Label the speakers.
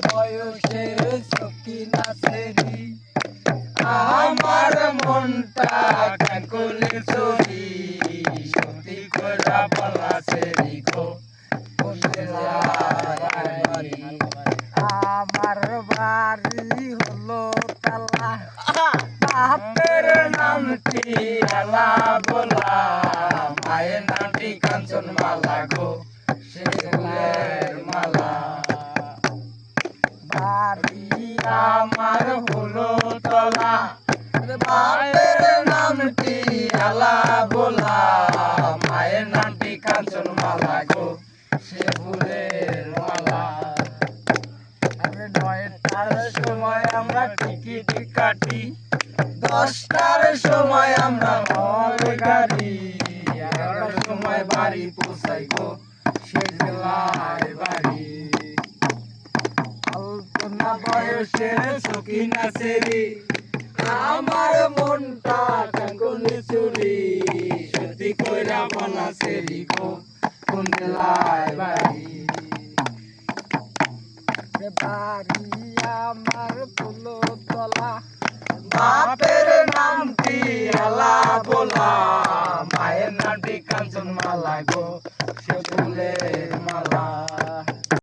Speaker 1: বয়সের সকিনা সেরি আমার মনটা কাকুলি চুরি সত্যি কইরা বলা সেরি গো আমার বাড়ি হলো তালা বাপের নামটি আলা বলা মায়ের নামটি কাঞ্চন মালা গো সে ফুলের মালা বাড়ি আমার হলো তলা বাপের নামটি আলা বলা মায়ের নামটি কাঞ্চন মালা গো সে ফুলের মালা। 9টার সময় আমরা টিকিট কাটি 10টার সময় আমরা হল গাড়ি 11টার সময় বাড়ি পৌঁছাই গো সে জেলায় বাড়ি আলপনা বয়সের সকিনা সেরি আমার মনটা কাঙ্গুলি চুরি সত্যি কইরা বলা সেরি গো কোন জেলায় বাড়ি বাড়ি আমার ফুলতলা বাপের নামটি আলা বলা মায়ের নামটি কাঞ্চন মালা গো সে ফুলের